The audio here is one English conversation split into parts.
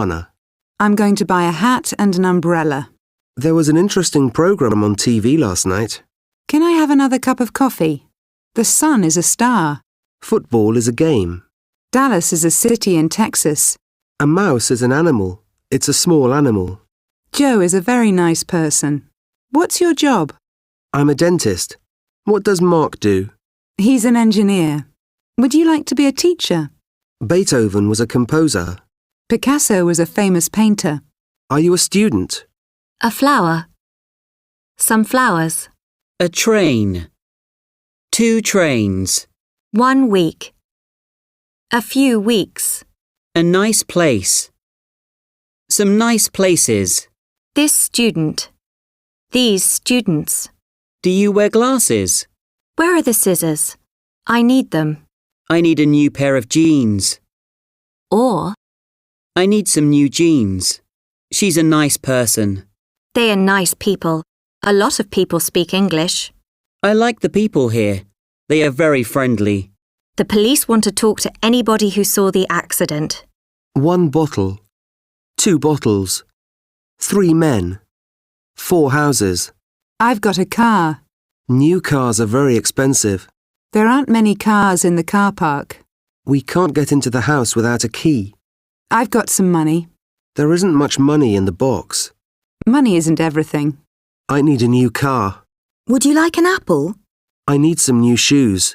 Hannah? I'm going to buy a hat and an umbrella. There was an interesting program on TV last night. Can I have another cup of coffee? The sun is a star. Football is a game. Dallas is a city in Texas. A mouse is an animal. It's a small animal. Joe is a very nice person. What's your job? I'm a dentist. What does Mark do? He's an engineer. Would you like to be a teacher? Beethoven was a composer. Picasso was a famous painter. Are you a student? A flower. Some flowers. A train. 2 trains. 1 week. A few weeks. A nice place. Some nice places. This student. These students. Do you wear glasses? Where are the scissors? I need them. I need a new pair of jeans. Or, I need some new jeans. She's a nice person. they are nice people. A lot of people speak English. I like the people here. They are very friendly. The police want to talk to anybody who saw the accident. 1 bottle. 2 bottles. 3 men. 4 houses. I've got a car. New cars are very expensive. There aren't many cars in the car park. We can't get into the house without a key. I've got some money. There isn't much money in the box. Money isn't everything. I need a new car. Would you like an apple? I need some new shoes.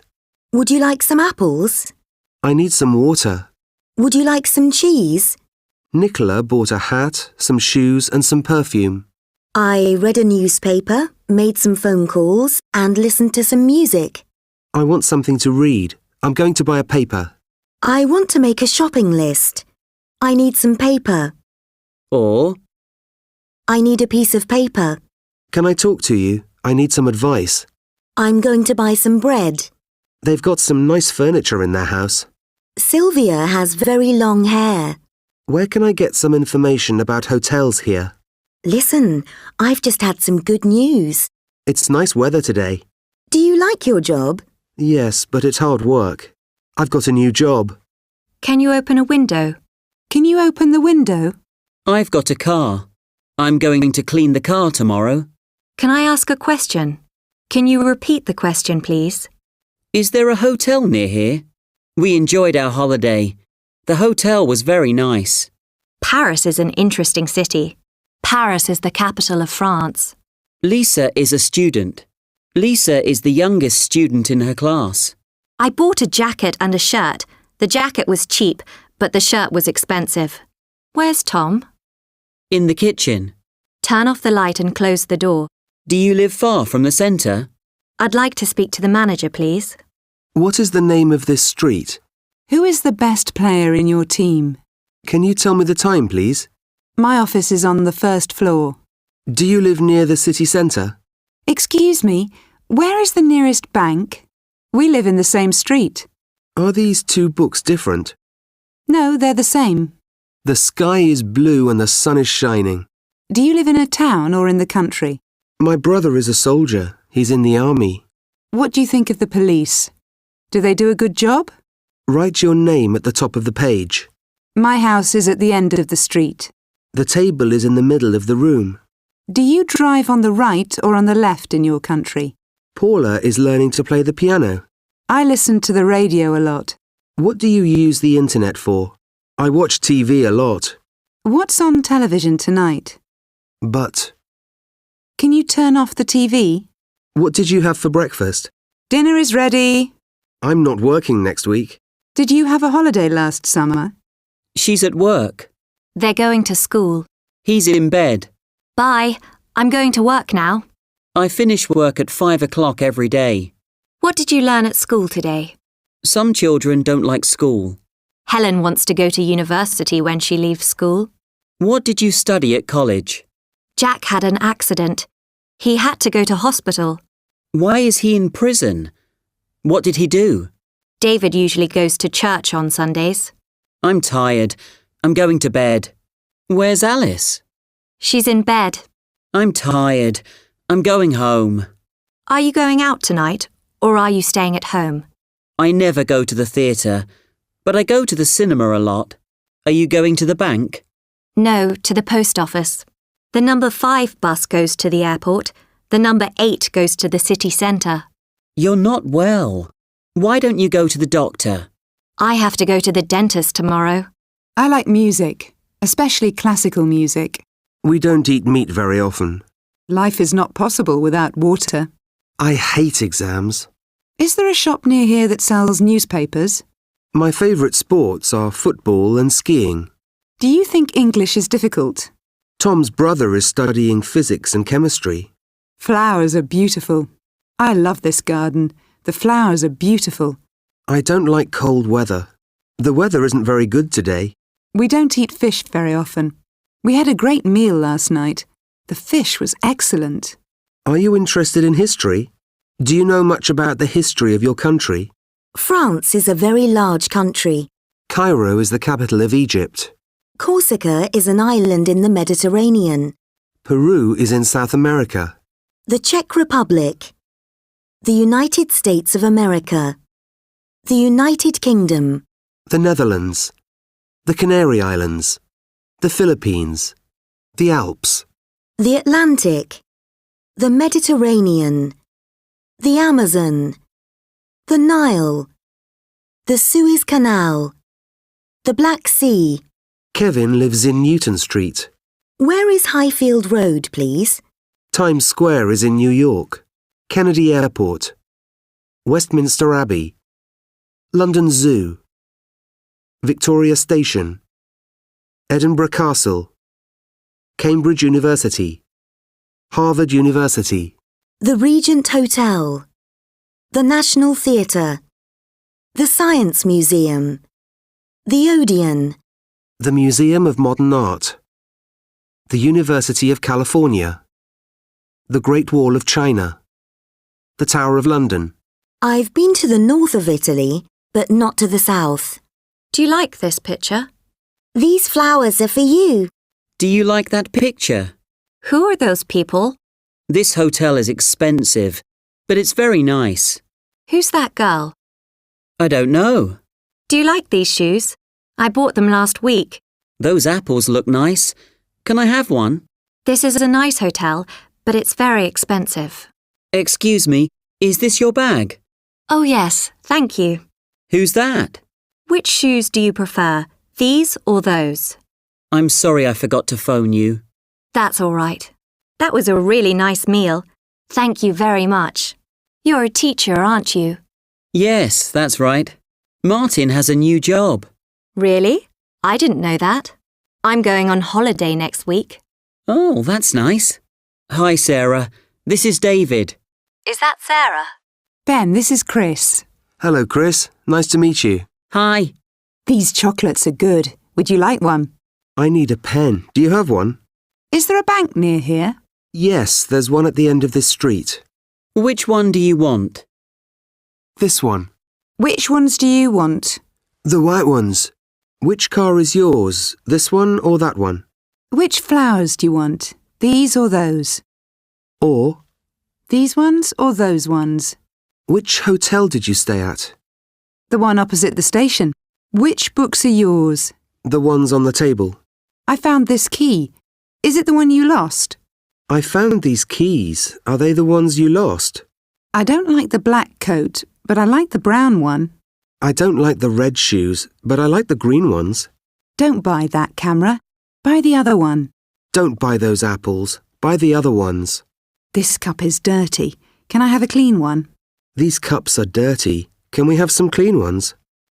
Would you like some apples? I need some water. Would you like some cheese? Nicola bought a hat, some shoes and some perfume. I read a newspaper, made some phone calls, and listened to some music. I want something to read. I'm going to buy a paper. I want to make a shopping list. I need some paper. Or, I need a piece of paper. Can I talk to you? I need some advice. I'm going to buy some bread. They've got some nice furniture in their house. Sylvia has very long hair. Where can I get some information about hotels here? Listen, I've just had some good news. It's nice weather today. Do you like your job? Yes, but it's hard work. I've got a new job. Can you open a window? Can you open the window? I've got a car. I'm going to clean the car tomorrow. Can I ask a question? Can you repeat the question, please? Is there a hotel near here? We enjoyed our holiday. The hotel was very nice. Paris is an interesting city. Paris is the capital of France. Lisa is a student. Lisa is the youngest student in her class. I bought a jacket and a shirt. The jacket was cheap, but the shirt was expensive. Where's Tom? In the kitchen. Turn off the light and close the door. Do you live far from the centre? I'd like to speak to the manager, please. What is the name of this street? Who is the best player in your team? Can you tell me the time, please? My office is on the 1st floor. Do you live near the city centre? Excuse me, where is the nearest bank? We live in the same street. Are these 2 books different? No, they're the same. The sky is blue and the sun is shining. Do you live in a town or in the country? My brother is a soldier. He's in the army. What do you think of the police? Do they do a good job? Write your name at the top of the page. My house is at the end of the street. The table is in the middle of the room. Do you drive on the right or on the left in your country? Paula is learning to play the piano. I listen to the radio a lot. What do you use the internet for? I watch TV a lot. What's on television tonight? But Can you turn off the TV? what did you have for breakfast? Dinner is ready. I'm not working next week. Did you have a holiday last summer? She's at work. They're going to school. He's in bed. Bye. I'm going to work now. I finish work at 5 o'clock every day. What did you learn at school today? Some children don't like school. Helen wants to go to university when she leaves school. What did you study at college? Jack had an accident. He had to go to hospital. Why is he in prison? What did he do? David usually goes to church on Sundays. I'm tired. I'm going to bed. Where's Alice? She's in bed. I'm tired. I'm going home. Are you going out tonight, or are you staying at home? I never go to the theatre, but I go to the cinema a lot. Are you going to the bank? No, to the post office. The number 5 bus goes to the airport. The number 8 goes to the city centre. You're not well. Why don't you go to the doctor? I have to go to the dentist tomorrow. I like music, especially classical music. We don't eat meat very often. Life is not possible without water. I hate exams. Is there a shop near here that sells newspapers? My favourite sports are football and skiing. Do you think English is difficult? Tom's brother is studying physics and chemistry. Flowers are beautiful. I love this garden. The flowers are beautiful. I don't like cold weather. The weather isn't very good today. We don't eat fish very often. We had a great meal last night. The fish was excellent. Are you interested in history? Do you know much about the history of your country? France is a very large country. Cairo is the capital of Egypt. Corsica is an island in the Mediterranean. Peru is in South America. The Czech Republic. The United States of America. The United Kingdom. The Netherlands. The Canary Islands. The Philippines. The Alps. The Atlantic. The Mediterranean. The Amazon. The Nile. The Suez Canal. The Black Sea. Kevin lives in Newton Street. Where is Highfield Road, please? Times Square is in New York. Kennedy Airport. Westminster Abbey. London Zoo. Victoria Station. Edinburgh Castle. Cambridge University. Harvard University. The Regent Hotel. The National Theatre. The Science Museum. The Odeon. The Museum of Modern Art. The University of California. The Great Wall of China. The Tower of London. I've been to the north of Italy, but not to the south. Do you like this picture? These flowers are for you. Do you like that picture? Who are those people? This hotel is expensive, but it's very nice. Who's that girl? I don't know. Do you like these shoes? I bought them last week. Those apples look nice. Can I have one? This is a nice hotel, but it's very expensive. Excuse me, is this your bag? Oh yes, thank you. Who's that? Which shoes do you prefer, these or those? I'm sorry I forgot to phone you. That's all right. That was a really nice meal. Thank you very much. You're a teacher, aren't you? Yes, that's right. Martin has a new job. Really? I didn't know that. I'm going on holiday next week. Oh, that's nice. Hi, Sarah. This is David. Is that Sarah? Ben, this is Chris. Hello, Chris. Nice to meet you. Hi. These chocolates are good. Would you like one? I need a pen. Do you have one? Is there a bank near here? Yes, there's one at the end of this street. Which one do you want? This one. Which ones do you want? The white ones. Which car is yours? This one or that one? Which flowers do you want? These or those? Or, These ones or those ones? which hotel did you stay at? The one opposite the station. Which books are yours? The ones on the table. I found this key. Is it the one you lost? I found these keys. Are they the ones you lost? I don't like the black coat, but I like the brown one. I don't like the red shoes, but I like the green ones. Don't buy that camera. Buy the other one. Don't buy those apples. Buy the other ones. This cup is dirty. Can I have a clean one? These cups are dirty. Can we have some clean ones?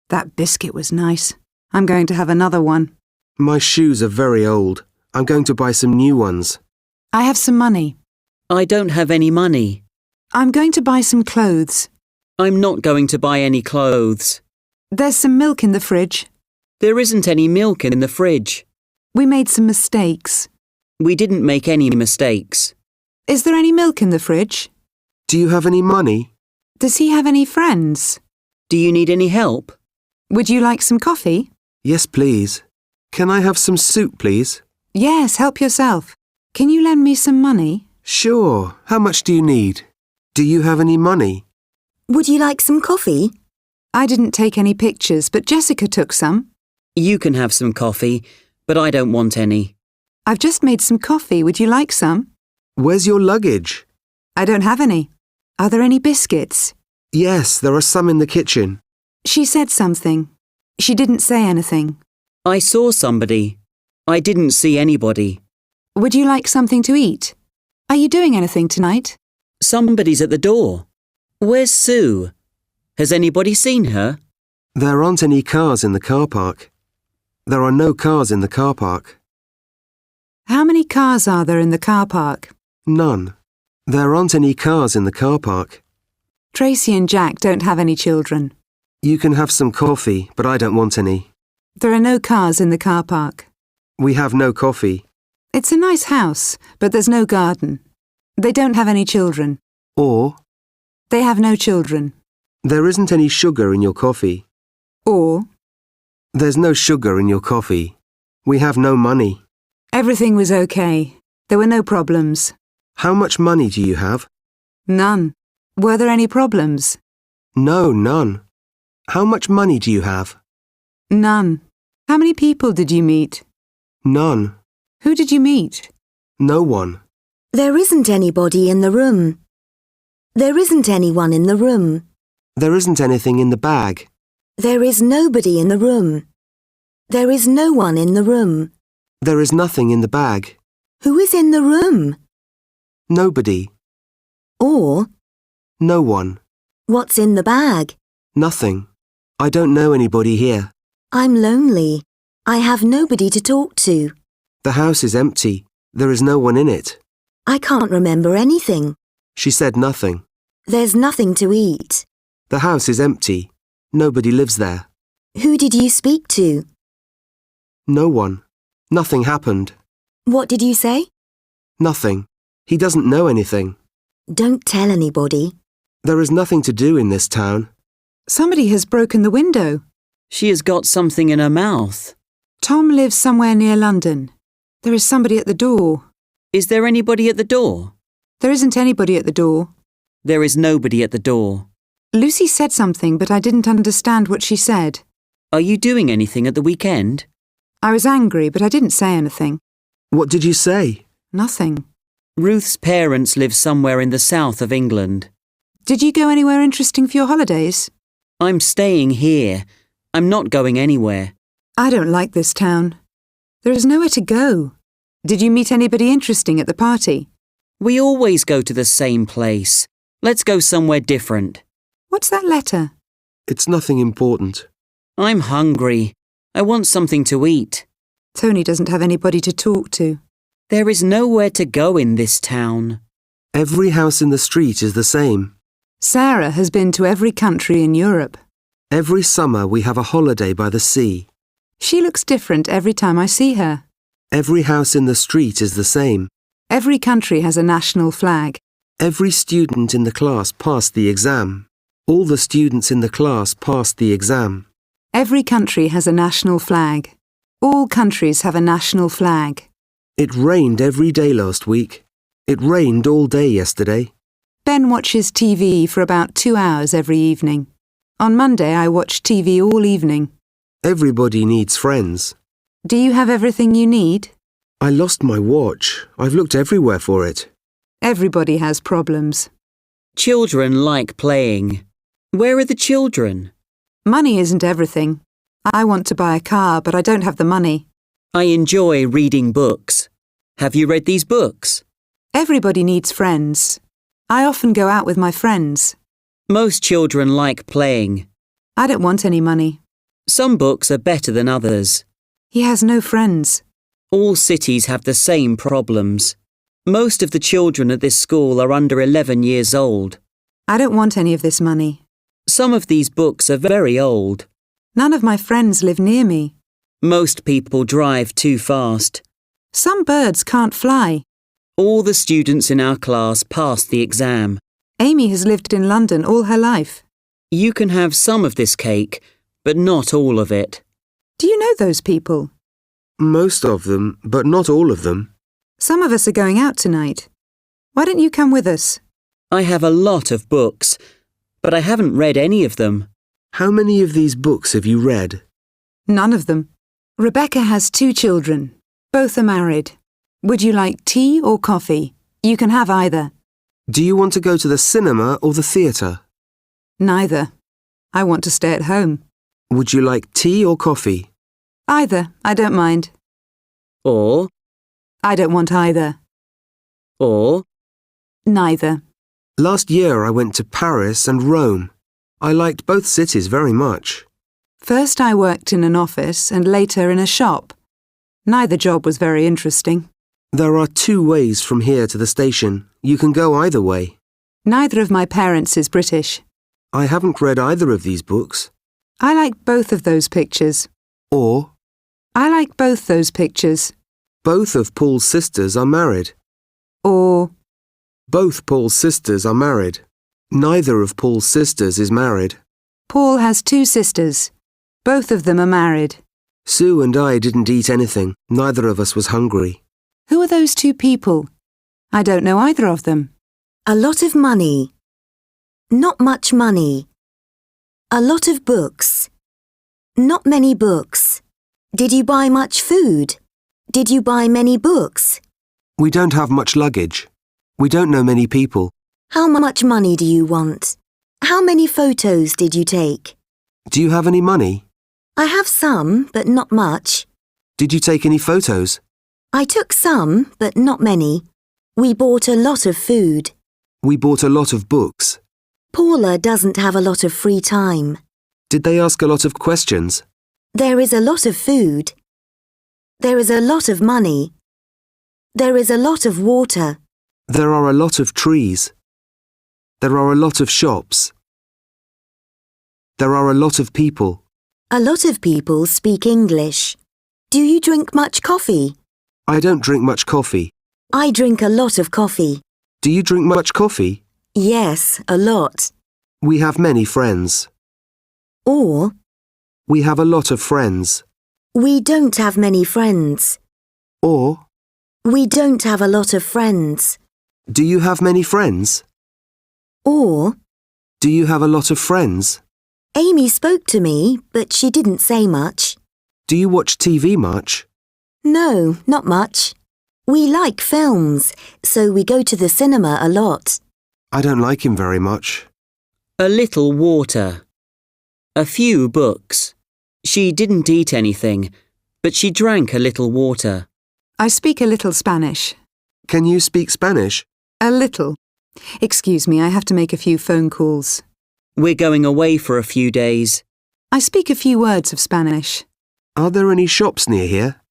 That biscuit was nice. I'm going to have another one. My shoes are very old. I'm going to buy some new ones. I have some money. I don't have any money. I'm going to buy some clothes. I'm not going to buy any clothes. There's some milk in the fridge. There isn't any milk in the fridge. We made some mistakes. We didn't make any mistakes. Is there any milk in the fridge? Do you have any money? Does he have any friends? Do you need any help? Would you like some coffee? Yes, please. Can I have some soup, please? Yes, help yourself. Can you lend me some money? Sure. How much do you need? Do you have any money? Would you like some coffee? I didn't take any pictures, but Jessica took some. You can have some coffee, but I don't want any. I've just made some coffee. Would you like some? Where's your luggage? I don't have any. Are there any biscuits? Yes, there are some in the kitchen. She said something. She didn't say anything. I saw somebody. I didn't see anybody. Would you like something to eat? Are you doing anything tonight? Somebody's at the door. Where's Sue? Has anybody seen her? There aren't any cars in the car park. There are no cars in the car park. How many cars are there in the car park? None. There aren't any cars in the car park. Tracy and Jack don't have any children. You can have some coffee, but I don't want any. There are no cars in the car park. We have no coffee. It's a nice house, but there's no garden. They don't have any children. Or, They have no children. there isn't any sugar in your coffee. Or, There's no sugar in your coffee. We have no money. everything was okay. There were no problems. How much money do you have? None. Were there any problems? No, none. How much money do you have? None. How many people did you meet? None. Who did you meet? No one. There isn't anybody in the room. There isn't anyone in the room. There isn't anything in the bag. There is nobody in the room. There is no one in the room. There is nothing in the bag. Who is in the room? Nobody. Or, No one. what's in the bag? Nothing. I don't know anybody here. I'm lonely. I have nobody to talk to. The house is empty. There is no one in it. I can't remember anything. She said nothing. There's nothing to eat. The house is empty. Nobody lives there. Who did you speak to? No one. Nothing happened. What did you say? Nothing. He doesn't know anything. Don't tell anybody. There is nothing to do in this town. Somebody has broken the window. She has got something in her mouth. Tom lives somewhere near London. There is somebody at the door. Is there anybody at the door? There isn't anybody at the door. There is nobody at the door. Lucy said something, but I didn't understand what she said. Are you doing anything at the weekend? I was angry, but I didn't say anything. What did you say? Nothing. Ruth's parents live somewhere in the south of England. Did you go anywhere interesting for your holidays? I'm staying here. I'm not going anywhere. I don't like this town. There is nowhere to go. Did you meet anybody interesting at the party? We always go to the same place. Let's go somewhere different. What's that letter? It's nothing important. I'm hungry. I want something to eat. Tony doesn't have anybody to talk to. There is nowhere to go in this town. Every house in the street is the same. Sarah has been to every country in Europe. Every summer we have a holiday by the sea. She looks different every time I see her. Every house in the street is the same. Every country has a national flag. Every student in the class passed the exam. All the students in the class passed the exam. Every country has a national flag. All countries have a national flag. It rained every day last week. It rained all day yesterday. Ben watches TV for about 2 hours every evening. On Monday I watched TV all evening. Everybody needs friends. Do you have everything you need? I lost my watch. I've looked everywhere for it. Everybody has problems. Children like playing. Where are the children? Money isn't everything. I want to buy a car, but I don't have the money. I enjoy reading books. Have you read these books? Everybody needs friends. I often go out with my friends. Most children like playing. I don't want any money. Some books are better than others. He has no friends. All cities have the same problems. Most of the children at this school are under 11 years old. I don't want any of this money. Some of these books are very old. None of my friends live near me. Most people drive too fast. Some birds can't fly. All the students in our class passed the exam. Amy has lived in London all her life. You can have some of this cake, but not all of it. Do you know those people? Most of them, but not all of them. Some of us are going out tonight. Why don't you come with us? I have a lot of books, but I haven't read any of them. How many of these books have you read? None of them. Rebecca has 2 children. Both are married. Would you like tea or coffee? You can have either. Do you want to go to the cinema or the theatre? Neither. I want to stay at home. Would you like tea or coffee? Either. I don't mind. Or, I don't want either. or, Neither. Last year I went to Paris and Rome. I liked both cities very much. First I worked in an office and later in a shop. Neither job was very interesting. There are 2 ways from here to the station. You can go either way. Neither of my parents is British. I haven't read either of these books. I like both of those pictures. Or, I like both those pictures. both of Paul's sisters are married. Or, Both Paul's sisters are married. Neither of Paul's sisters is married. Paul has 2 sisters. Both of them are married. Sue and I didn't eat anything. Neither of us was hungry. Who are those 2 people? I don't know either of them. A lot of money. Not much money. A lot of books. Not many books. Did you buy much food? Did you buy many books? We don't have much luggage. We don't know many people. How much money do you want? How many photos did you take? Do you have any money? I have some, but not much. Did you take any photos? I took some, but not many. We bought a lot of food. We bought a lot of books. Paula doesn't have a lot of free time. Did they ask a lot of questions? There is a lot of food. There is a lot of money. There is a lot of water. There are a lot of trees. There are a lot of shops. There are a lot of people. A lot of people speak English. Do you drink much coffee? I don't drink much coffee. I drink a lot of coffee. Do you drink much coffee? Yes, a lot. We have many friends. Or, We have a lot of friends. we don't have many friends. Or, We don't have a lot of friends. do you have many friends? Or, Do you have a lot of friends? Amy spoke to me, but she didn't say much. Do you watch TV much? No, not much. We like films, so we go to the cinema a lot. I don't like him very much. a little water. A few books. She didn't eat anything, but she drank a little water. I speak a little Spanish. Can you speak Spanish? A little. Excuse me, I have to make a few phone calls. We're going away for a few days. I speak a few words of Spanish. Are there any shops near here?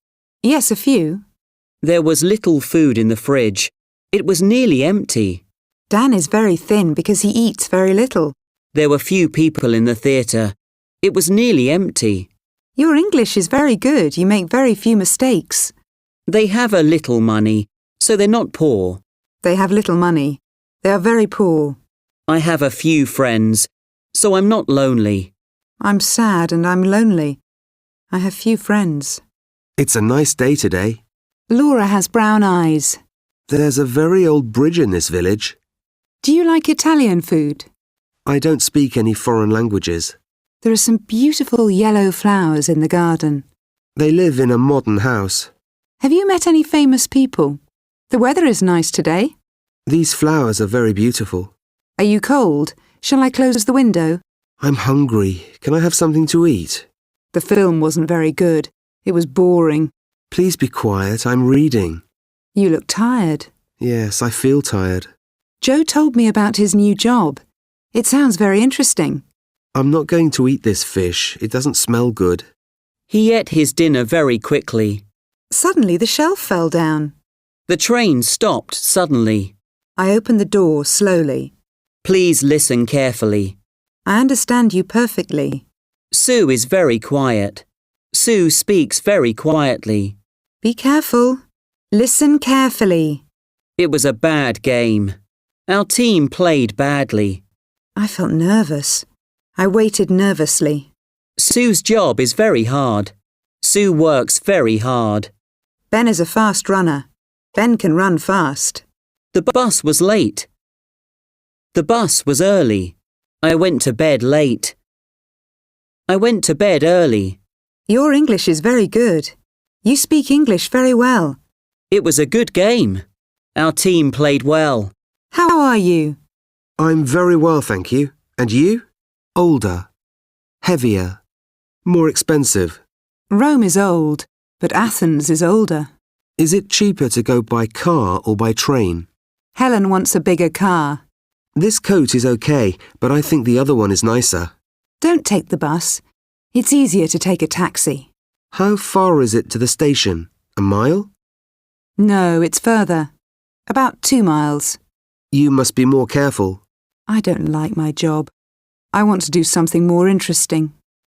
Yes, a few. There was little food in the fridge. It was nearly empty. Dan is very thin because he eats very little. There were few people in the theatre. It was nearly empty. Your English is very good. You make very few mistakes. They have a little money, so they're not poor. They have little money. They are very poor. I have a few friends, so I'm not lonely. I'm sad and I'm lonely. I have few friends. It's a nice day today. Laura has brown eyes. There's a very old bridge in this village. Do you like Italian food? I don't speak any foreign languages. There are some beautiful yellow flowers in the garden. They live in a modern house. Have you met any famous people? The weather is nice today. These flowers are very beautiful. Are you cold? Shall I close the window? I'm hungry. Can I have something to eat? The film wasn't very good. It was boring. Please be quiet. I'm reading. You look tired. Yes, I feel tired. Joe told me about his new job. It sounds very interesting. I'm not going to eat this fish. It doesn't smell good. He ate his dinner very quickly. Suddenly the shelf fell down. The train stopped suddenly. I opened the door slowly. Please listen carefully. I understand you perfectly. Sue is very quiet. Sue speaks very quietly. Be careful. Listen carefully. It was a bad game. Our team played badly. I felt nervous. I waited nervously. Sue's job is very hard. Sue works very hard. Ben is a fast runner. Ben can run fast. The bus was late. The bus was early. I went to bed late. I went to bed early. Your English is very good. You speak English very well. It was a good game. Our team played well. How are you? I'm very well, thank you. And you? Older. Heavier. More expensive. Rome is old, but Athens is older. Is it cheaper to go by car or by train? Helen wants a bigger car. This coat is okay, but I think the other one is nicer. Don't take the bus. It's easier to take a taxi. How far is it to the station? A mile? No, it's further. About 2 miles. You must be more careful. I don't like my job. I want to do something more interesting.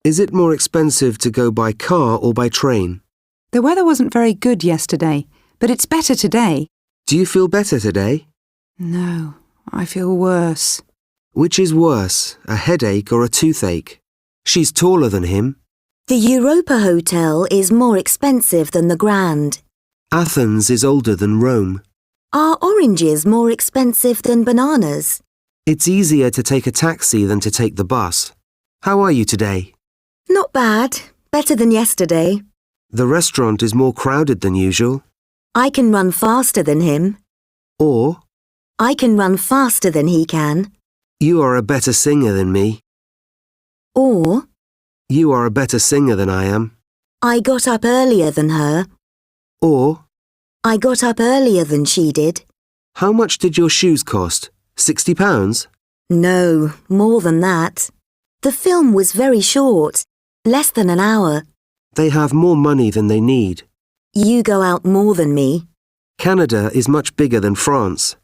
Is it more expensive to go by car or by train? The weather wasn't very good yesterday, but it's better today. Do you feel better today? No, I feel worse. Which is worse, a headache or a toothache? She's taller than him. The Europa Hotel is more expensive than the Grand. Athens is older than Rome. Are oranges more expensive than bananas? It's easier to take a taxi than to take the bus. How are you today? Not bad. Better than yesterday. The restaurant is more crowded than usual. I can run faster than him. Or, I can run faster than he can. you are a better singer than me. Or, You are a better singer than I am. I got up earlier than her. Or, I got up earlier than she did. how much did your shoes cost? £60? No, more than that. The film was very short, less than an hour. They have more money than they need. You go out more than me. Canada is much bigger than France.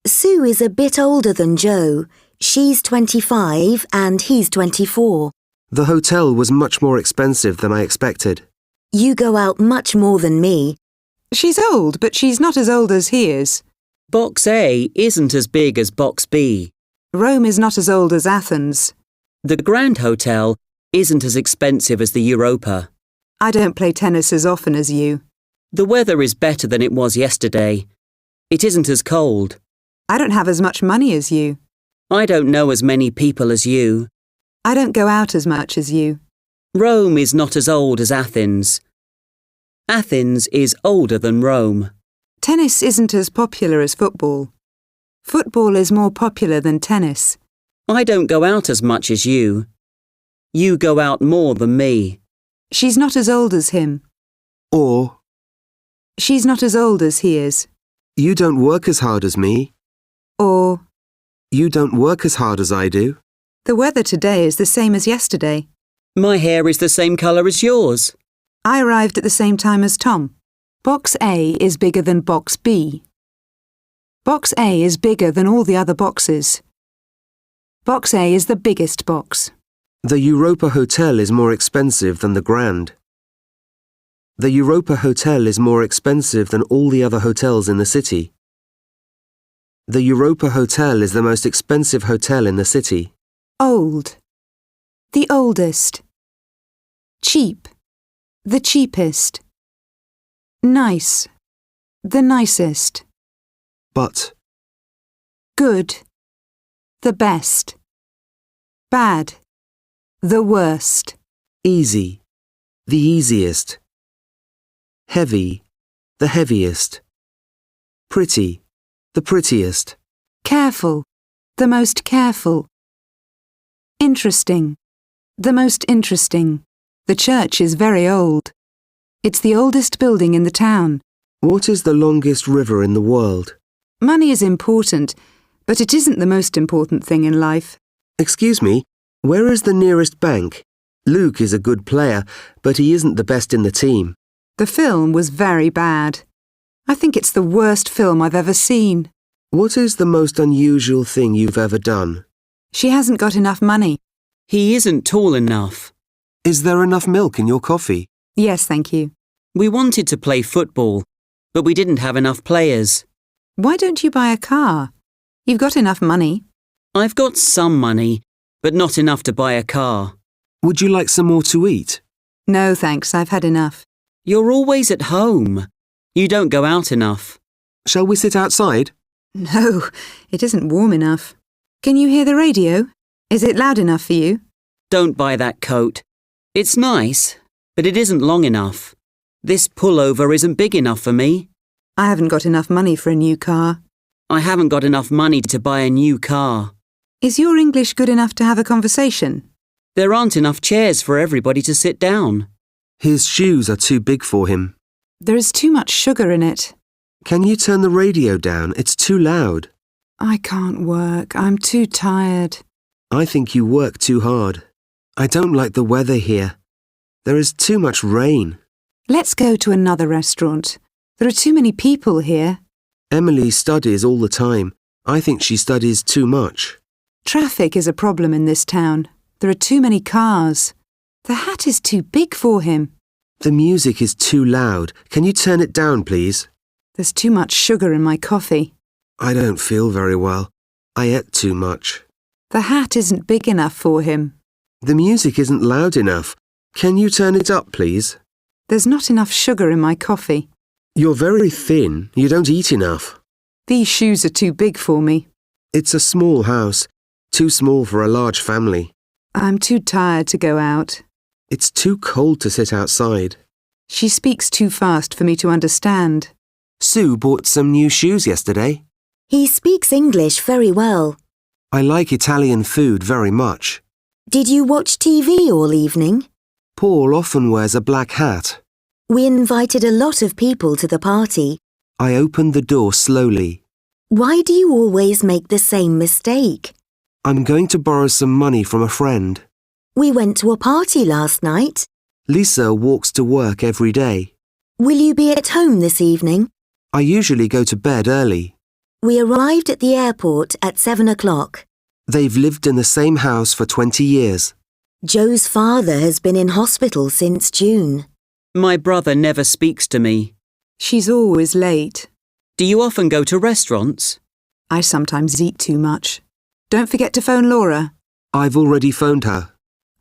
Sue is a bit older than Joe. She's 25 and he's 24. The hotel was much more expensive than I expected. You go out much more than me. She's old, but she's not as old as he is. Box A isn't as big as Box B. Rome is not as old as Athens. The Grand Hotel isn't as expensive as the Europa. I don't play tennis as often as you. The weather is better than it was yesterday. It isn't as cold. I don't have as much money as you. I don't know as many people as you. I don't go out as much as you. Rome is not as old as Athens. Athens is older than Rome. Tennis isn't as popular as football. Football is more popular than tennis. I don't go out as much as you. You go out more than me. She's not as old as him. Or, She's not as old as he is. you don't work as hard as me. Or, You don't work as hard as I do. the weather today is the same as yesterday. My hair is the same colour as yours. I arrived at the same time as Tom. Box A is bigger than Box B. Box A is bigger than all the other boxes. Box A is the biggest box. The Europa Hotel is more expensive than the Grand. The Europa Hotel is more expensive than all the other hotels in the city. The Europa Hotel is the most expensive hotel in the city. Old. The oldest. Cheap. The cheapest. Nice. The nicest. But, Good. The best. Bad. The worst. easy, the easiest. Heavy, the heaviest. Pretty, the prettiest. Careful. The most careful. Interesting. The most interesting. The church is very old. It's the oldest building in the town. What is the longest river in the world? Money is important, but it isn't the most important thing in life. Excuse me, where is the nearest bank? Luke is a good player, but he isn't the best in the team. The film was very bad. I think it's the worst film I've ever seen. What is the most unusual thing you've ever done? She hasn't got enough money. He isn't tall enough. Is there enough milk in your coffee? Yes, thank you. We wanted to play football, but we didn't have enough players. Why don't you buy a car? You've got enough money. I've got some money, but not enough to buy a car. Would you like some more to eat? No, thanks, I've had enough. You're always at home. You don't go out enough. Shall we sit outside? No, it isn't warm enough. Can you hear the radio? Is it loud enough for you? Don't buy that coat. It's nice, but it isn't long enough. This pullover isn't big enough for me. I haven't got enough money for a new car. I haven't got enough money to buy a new car. Is your English good enough to have a conversation? There aren't enough chairs for everybody to sit down. His shoes are too big for him. There is too much sugar in it. Can you turn the radio down? It's too loud. I can't work. I'm too tired. I think you work too hard. I don't like the weather here. There is too much rain. Let's go to another restaurant. There are too many people here. Emily studies all the time. I think she studies too much. Traffic is a problem in this town. There are too many cars. The hat is too big for him. The music is too loud. Can you turn it down, please? There's too much sugar in my coffee. I don't feel very well. I ate too much. The hat isn't big enough for him. The music isn't loud enough. Can you turn it up, please? There's not enough sugar in my coffee. You're very thin. You don't eat enough. These shoes are too big for me. It's a small house. Too small for a large family. I'm too tired to go out. It's too cold to sit outside. She speaks too fast for me to understand. Sue bought some new shoes yesterday. He speaks English very well. I like Italian food very much. Did you watch TV all evening? Paul often wears a black hat. We invited a lot of people to the party. I opened the door slowly. Why do you always make the same mistake? I'm going to borrow some money from a friend. We went to a party last night. Lisa walks to work every day. Will you be at home this evening? I usually go to bed early. We arrived at the airport at 7 o'clock. They've lived in the same house for 20 years. Joe's father has been in hospital since June. My brother never speaks to me. She's always late. Do you often go to restaurants? I sometimes eat too much. Don't forget to phone Laura. I've already phoned her.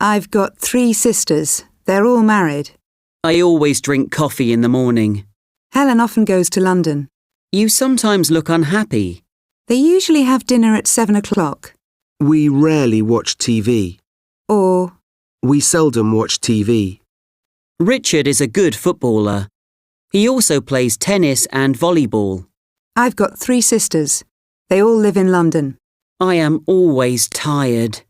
I've got 3 sisters. They're all married. I always drink coffee in the morning. Helen often goes to London. You sometimes look unhappy. They usually have dinner at 7 o'clock. We rarely watch TV. Or We seldom watch TV. Richard is a good footballer. He also plays tennis and volleyball. I've got 3 sisters. They all live in London. I am always tired.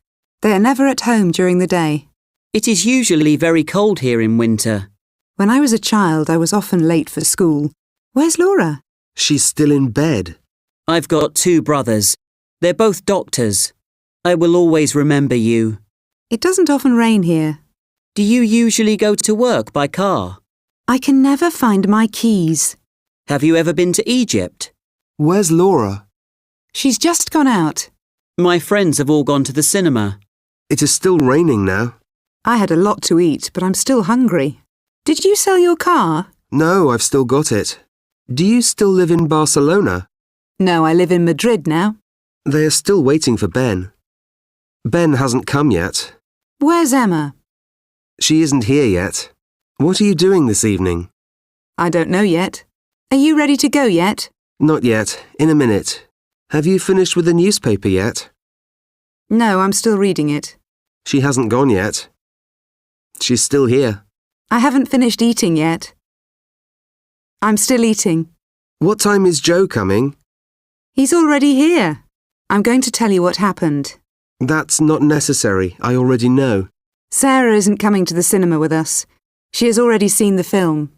They are never at home during the day. It is usually very cold here in winter. When I was a child, I was often late for school. Where's Laura? She's still in bed. I've got 2 brothers. They're both doctors. I will always remember you. It doesn't often rain here. Do you usually go to work by car? I can never find my keys. Have you ever been to Egypt? Where's Laura? She's just gone out. My friends have all gone to the cinema. It is still raining now. I had a lot to eat, but I'm still hungry. Did you sell your car? No, I've still got it. Do you still live in Barcelona? No, I live in Madrid now. They are still waiting for Ben. Ben hasn't come yet. Where's Emma? She isn't here yet. What are you doing this evening? I don't know yet. Are you ready to go yet? Not yet. In a minute. Have you finished with the newspaper yet? No, I'm still reading it. She hasn't gone yet. She's still here. I haven't finished eating yet. I'm still eating. What time is Joe coming? He's already here. I'm going to tell you what happened. That's not necessary. I already know. Sarah isn't coming to the cinema with us. She has already seen the film.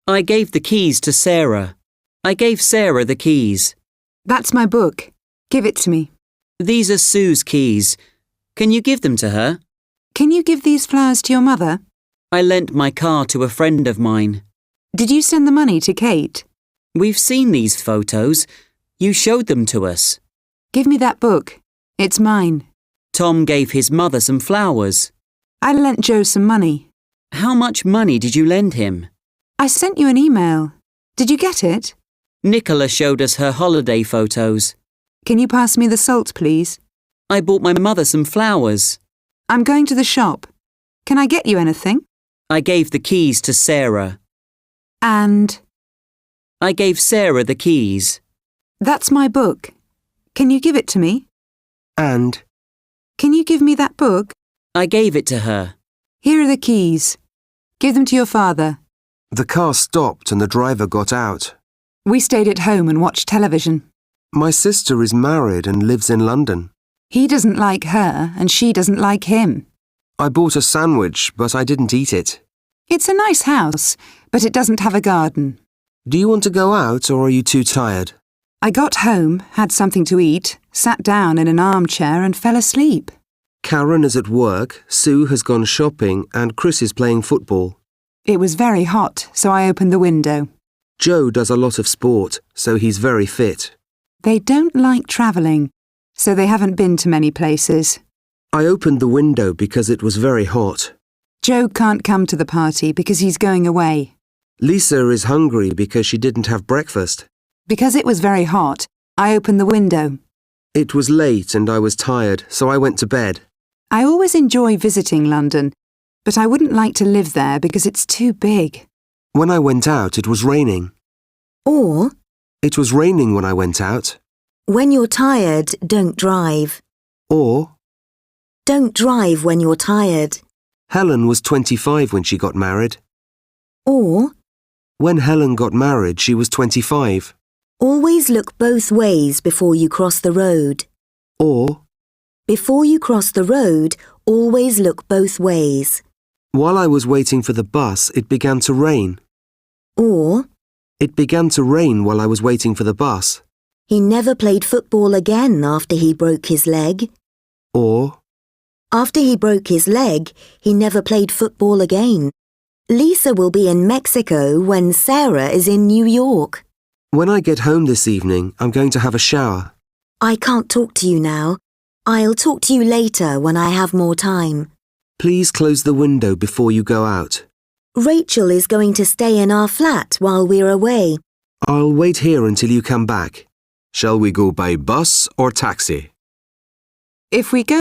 I gave the keys to Sarah. I gave Sarah the keys. That's my book. Give it to me. These are Sue's keys. Can you give them to her? Can you give these flowers to your mother? I lent my car to a friend of mine. Did you send the money to Kate? We've seen these photos. You showed them to us. Give me that book. It's mine. Tom gave his mother some flowers. I lent Joe some money. How much money did you lend him? I sent you an email. Did you get it? Nicola showed us her holiday photos. Can you pass me the salt, please? I bought my mother some flowers. I'm going to the shop. Can I get you anything? I gave the keys to Sarah. And I gave Sarah the keys. that's my book. Can you give it to me? And Can you give me that book? I gave it to her. Here are the keys. Give them to your father. The car stopped and the driver got out. We stayed at home and watched television. My sister is married and lives in London. He doesn't like her and she doesn't like him. I bought a sandwich, but I didn't eat it. It's a nice house, but it doesn't have a garden. Do you want to go out or are you too tired? I got home, had something to eat, sat down in an armchair and fell asleep. Karen is at work, Sue has gone shopping and Chris is playing football. It was very hot, so I opened the window. Joe does a lot of sport, so he's very fit. They don't like travelling, so they haven't been to many places. I opened the window because it was very hot. Joe can't come to the party because he's going away. Lisa is hungry because she didn't have breakfast. Because it was very hot, I opened the window. It was late and I was tired, so I went to bed. I always enjoy visiting London, but I wouldn't like to live there because it's too big. When I went out, it was raining. Or, It was raining when I went out. when you're tired, don't drive. Or, Don't drive when you're tired. Helen was 25 when she got married. Or, When Helen got married, she was 25. always look both ways before you cross the road. Or, Before you cross the road, always look both ways. while I was waiting for the bus, it began to rain. Or, It began to rain while I was waiting for the bus. he never played football again after he broke his leg. Or, After he broke his leg, he never played football again. Lisa will be in Mexico when Sarah is in New York. when I get home this evening, I'm going to have a shower. I can't talk to you now. I'll talk to you later when I have more time. Please close the window before you go out. Rachel is going to stay in our flat while we're away. I'll wait here until you come back. Shall we go by bus or taxi? If we go